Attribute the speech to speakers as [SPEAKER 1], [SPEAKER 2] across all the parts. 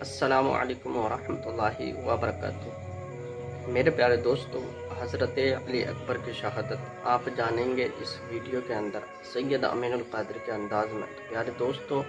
[SPEAKER 1] السلام علیکم ورحمۃ اللہ وبرکاتہ۔ میرے پیارے دوستو، حضرت علی اکبر کی شہادت آپ جانیں گے اس ویڈیو کے اندر سید امین القادری کے انداز میں۔ تو پیارے دوستو،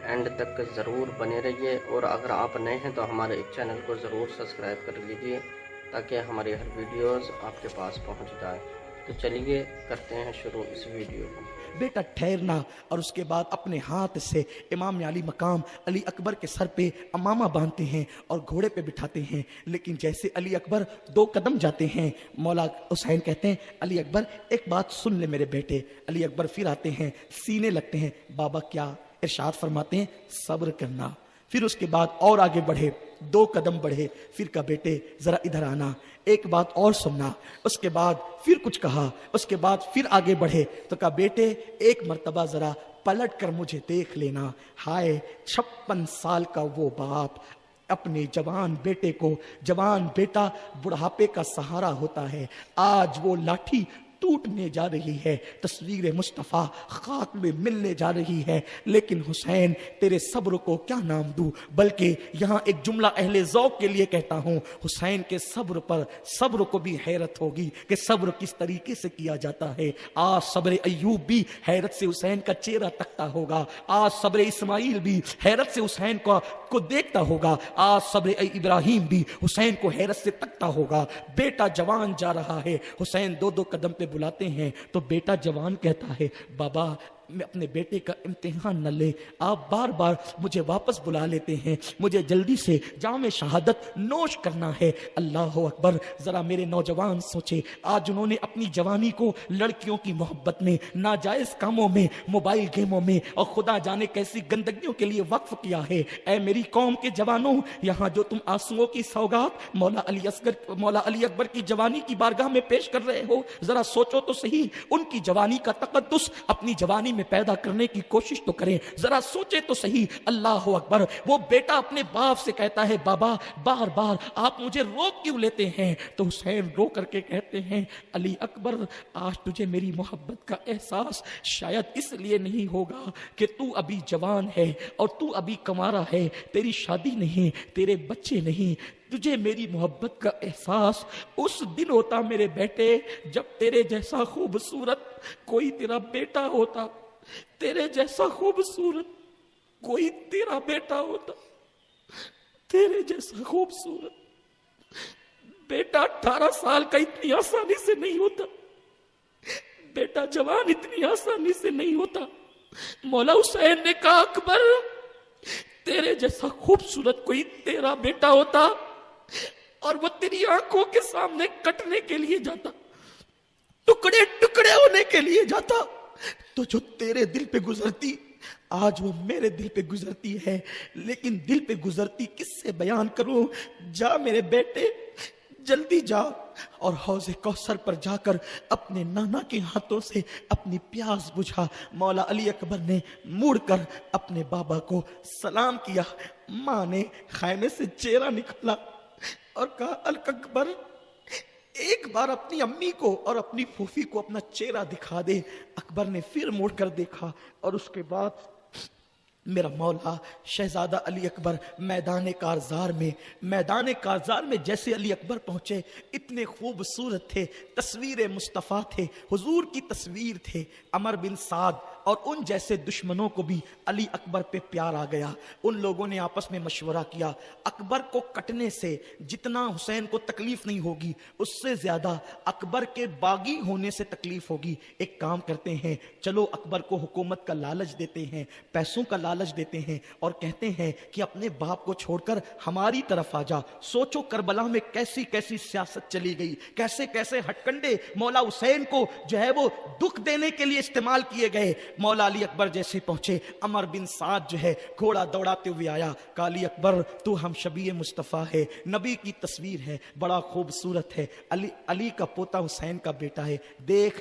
[SPEAKER 1] اینڈ تک ضرور بنے رہیے، اور اگر آپ نئے ہیں تو ہمارے چینل کو ضرور سبسکرائب کر لیجیے تاکہ ہماری ہر ویڈیوز آپ کے پاس پہنچ جائے۔ تو چلیے کرتے ہیں شروع اس ویڈیو کو۔
[SPEAKER 2] بیٹا ٹھہرنا، اور اس کے بعد اپنے ہاتھ سے امام علی مقام علی اکبر کے سر پہ امامہ باندھتے ہیں اور گھوڑے پہ بٹھاتے ہیں۔ لیکن جیسے علی اکبر 2 قدم جاتے ہیں، مولا حسین کہتے ہیں علی اکبر ایک بات سن لے میرے بیٹے۔ علی اکبر پھر آتے ہیں، سینے لگتے ہیں۔ بابا کیا؟ ارشاد فرماتے ہیں صبر کرنا۔ پھر اس کے بعد اور آگے بڑھے، 2 قدم بڑھے، پھر کہا بیٹے ذرا ادھر آنا، ایک بات اور سننا۔ اس کے بعد پھر کچھ کہا، اس کے بعد پھر آگے بڑھے تو کہا بیٹے ایک مرتبہ ذرا پلٹ کر مجھے دیکھ لینا۔ ہائے 56 سال کا وہ باپ اپنے جوان بیٹے کو، جوان بیٹا بڑھاپے کا سہارا ہوتا ہے، آج وہ لاٹھی ٹوٹنے جا رہی ہے، تصویر مصطفیٰ خاک میں ملنے جا رہی ہے، لیکن حسین تیرے صبر کو کیا نام دوں؟ بلکہ یہاں ایک جملہ اہل ذوق کے لیے کہتا ہوں، حسین کے صبر پر صبر کو بھی حیرت ہوگی کہ صبر کس طریقے سے کیا جاتا ہے۔ آج صبر ایوب بھی حیرت سے حسین کا چہرہ تکتا ہوگا، آج صبر اسماعیل بھی حیرت سے حسین کو دیکھتا ہوگا، آج صبر ابراہیم بھی حسین کو حیرت سے تکتا ہوگا۔ بیٹا جوان جا رہا ہے، حسین 2 قدم پہ بلاتے ہیں تو بیٹا جوان کہتا ہے بابا میں اپنے بیٹے کا امتحان نہ لے، آپ بار بار مجھے واپس بلا لیتے ہیں، مجھے جلدی سے جام شہادت نوش کرنا ہے۔ اللہ اکبر، ذرا میرے نوجوان سوچے، آج انہوں نے اپنی جوانی کو لڑکیوں کی محبت میں، ناجائز کاموں میں، موبائل گیموں میں اور خدا جانے کیسی گندگیوں کے لیے وقف کیا ہے۔ اے میری قوم کے جوانوں، یہاں جو تم آنسوؤں کی سوگات مولا علی اکبر کی جوانی کی بارگاہ میں پیش کر رہے ہو، ذرا سوچو تو صحیح، ان کی جوانی کا تقدس اپنی جوانی میں پیدا کرنے کی کوشش تو کریں، ذرا سوچے تو صحیح۔ اللہ اکبر، وہ بیٹا اپنے باپ سے کہتا ہے بابا بار بار آپ مجھے روک کیوں لیتے ہیں؟ تو حسین رو کر کے کہتے ہیں علی اکبر، آج تجھے میری محبت کا احساس شاید اس لیے نہیں ہوگا کہ تو ابھی جوان ہے اور تو ابھی کنوارا ہے، تیری شادی نہیں، تیرے بچے نہیں، تجھے میری محبت کا احساس اس دن ہوتا میرے بیٹے جب تیرے جیسا خوبصورت کوئی تیرا بیٹا ہوتا، تیرے جیسا خوبصورت کوئی تیرا بیٹا ہوتا، تیرے جیسا خوبصورت بیٹا 18 سال کا اتنی آسانی سے نہیں ہوتا، بیٹا جوان اتنی آسانی سے نہیں ہوتا۔ مولا حسین نے کہا اکبر تیرے جیسا خوبصورت کوئی تیرا بیٹا ہوتا اور وہ تیری آنکھوں کے سامنے کٹنے کے لیے جاتا، ٹکڑے ٹکڑے ہونے کے لیے جاتا، تو جو تیرے دل پہ گزرتی آج وہ میرے دل پہ گزرتی ہے، لیکن دل پہ گزرتی کس سے بیان کروں؟ جا میرے بیٹے جلدی جا اور حوض کوثر پر جا کر اپنے نانا کے ہاتھوں سے اپنی پیاس بجھا۔ مولا علی اکبر نے مڑ کر اپنے بابا کو سلام کیا، ماں نے خیمے سے چہرہ نکالا اور کہا اکبر ایک بار اپنی امی کو اور اپنی پھوپھی کو اپنا چہرہ دکھا دے۔ اکبر نے پھر مڑ کر دیکھا اور اس کے بعد میرا مولا شہزادہ علی اکبر میدان کارزار میں جیسے علی اکبر پہنچے، اتنے خوبصورت تھے، تصویر مصطفیٰ تھے، حضور کی تصویر تھے۔ عمر بن سعد اور ان جیسے دشمنوں کو بھی علی اکبر پہ پیار آ گیا۔ ان لوگوں نے آپس میں مشورہ کیا، اکبر کو کٹنے سے جتنا حسین کو تکلیف نہیں ہوگی اس سے زیادہ اکبر کے باغی ہونے سے تکلیف ہوگی۔ ایک کام کرتے ہیں، چلو اکبر کو حکومت کا لالچ دیتے ہیں، پیسوں کا لالچ دیتے ہیں اور کہتے ہیں کہ اپنے باپ کو چھوڑ کر ہماری طرف آ جا۔ سوچو کربلا میں کیسی کیسی سیاست چلی گئی، کیسے کیسے ہٹکنڈے مولا حسین کو جو ہے وہ دکھ دینے کے لیے استعمال کیے گئے۔ مولا علی اکبر جیسے پہنچے، عمر بن سعد جو ہے گھوڑا دوڑاتے ہوئے آیا، کہا علی اکبر تو ہم شبیہ مصطفیٰ ہے، نبی کی تصویر ہے، بڑا خوبصورت ہے، علی کا پوتا حسین کا بیٹا ہے، دیکھ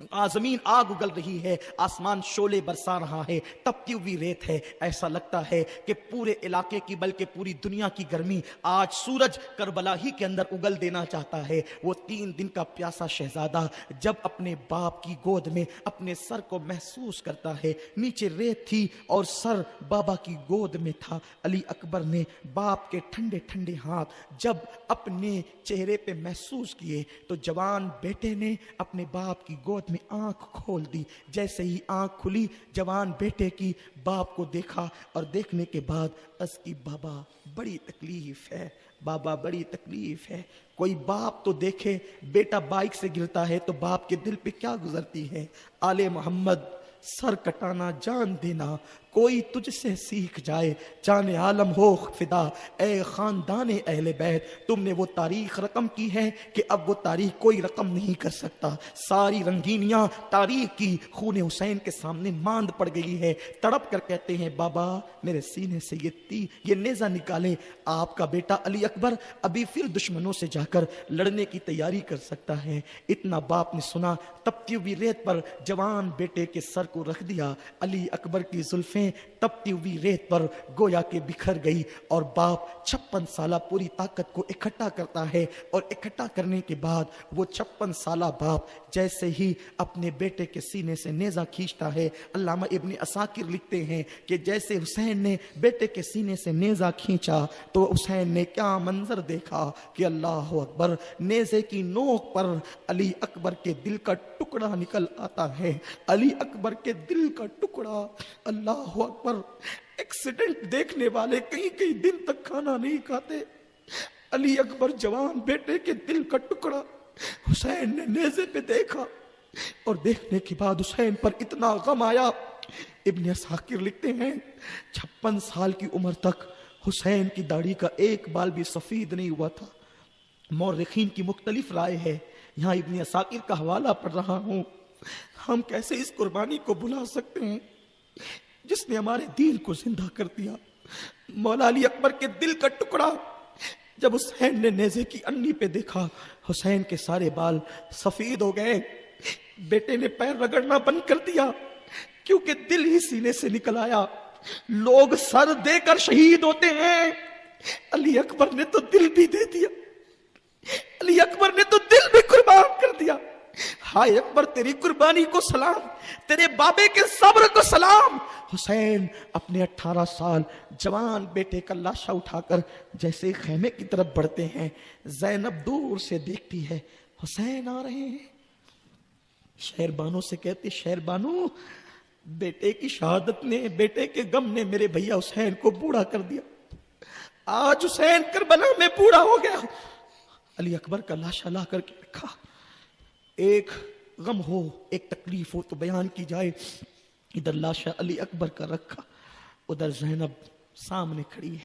[SPEAKER 2] زمین آگ اگل رہی ہے، آسمان شعلے برسا رہا ہے، تپتی ہوئی ریت ہے، ایسا لگتا ہے کہ پورے علاقے کی بلکہ پوری دنیا کی گرمی آج سورج کربلا ہی کے اندر اگل دینا چاہتا ہے۔ وہ 3 دن کا پیاسا شہزادہ جب اپنے باپ کی گود میں اپنے سر کو محسوس کرتا ہے، نیچے ریت تھی اور سر بابا کی گود میں تھا۔ علی اکبر نے باپ کے ٹھنڈے ٹھنڈے ہاتھ جب اپنے چہرے پہ محسوس کیے تو جوان بیٹے نے اپنے باپ کی گود میں آنکھ کھول دی۔ جیسے ہی آنکھ کھلی جوان بیٹے کی، باپ کو دیکھا اور دیکھنے کے بعد اس کی بابا بڑی تکلیف ہے، بابا بڑی تکلیف ہے۔ کوئی باپ تو دیکھے بیٹا بائک سے گرتا ہے تو باپ کے دل پہ کیا گزرتی ہے۔ آل محمد سر کٹانا جان دینا کوئی تجھ سے سیکھ جائے، جان عالم ہو فدا اے خاندان اہل بیت۔ تم نے وہ تاریخ رقم کی ہے کہ اب وہ تاریخ کوئی رقم نہیں کر سکتا۔ ساری رنگینیاں تاریخ کی خون حسین کے سامنے ماند پڑ گئی ہے۔ تڑپ کر کہتے ہیں بابا میرے سینے سے یہ نیزہ نکالے۔ آپ کا بیٹا علی اکبر ابھی پھر دشمنوں سے جا کر لڑنے کی تیاری کر سکتا ہے۔ اتنا باپ نے سنا، تپتی ہوئی ریت پر جوان بیٹے کے سر کو رکھ دیا۔ علی اکبر کی زلفیں تپتی ہوئی ریت پر گویا کے بکھر گئی اور باپ 56 سالہ پوری طاقت کو اکٹھا کرتا ہے، اور اکٹھا کرنے کے بعد وہ 56 سالہ باپ جیسے ہی اپنے بیٹے کے سینے سے نیزہ کھینچتا ہے، علامہ ابن عساکر لکھتے ہیں کہ جیسے حسین نے بیٹے کے سینے سے نیزہ کھینچا تو حسین نے کیا منظر دیکھا کہ اللہ اکبر، نیزے کی نوک پر علی اکبر کے دل کا ٹکڑا نکل آتا ہے۔ علی اکبر کے دل کا ٹکڑا، اللہ اکبر۔ ایکسیڈنٹ دیکھنے والے کئی کئی دن تک کھانا نہیں کھاتے۔ علی اکبر جوان بیٹے کے دل کا ٹکڑا حسین نے نیزے پہ دیکھا، اور دیکھنے کے بعد حسین پر اتنا غم آیا۔ ابن عساکر لکھتے ہیں 56 سال کی عمر تک حسین کی داڑھی کا ایک بال بھی سفید نہیں ہوا تھا۔ مورخین کی مختلف رائے ہے، یہاں ابن عساکر کا حوالہ پڑھ رہا ہوں۔ ہم کیسے اس قربانی کو بھلا سکتے ہیں جس نے ہمارے دین کو زندہ کر دیا۔ مولا علی اکبر کے دل کا ٹکڑا جب حسین نے نیزے کی انی پہ دیکھا، حسین کے سارے بال سفید ہو گئے۔ بیٹے نے پیر رگڑنا بند کر دیا کیونکہ دل ہی سینے سے نکل آیا۔ لوگ سر دے کر شہید ہوتے ہیں، علی اکبر نے تو دل بھی دے دیا، علی اکبر نے تو دل بھی قربان کر دیا۔ ہائے اکبر تیری قربانی کو سلام، تیرے بابے کے صبر کو سلام۔ حسین اپنے 18 سال جوان بیٹے کا لاشا اٹھا کر جیسے خیمے کی طرف بڑھتے ہیں، زینب دور سے دیکھتی ہے حسین آ رہے ہیں۔ شہر بانو سے کہتی شہر بانو، بیٹے کی شہادت نے، بیٹے کے غم نے میرے بھیا حسین کو بوڑھا کر دیا۔ آج حسین کربلا میں بوڑھا ہو گیا۔ علی اکبر کا لاشا لا کر کے رکھا۔ ایک غم ہو، ایک تکلیف ہو تو بیان کی جائے۔ ادھر لاشا علی اکبر کا رکھا، ادھر زینب سامنے کھڑی ہے۔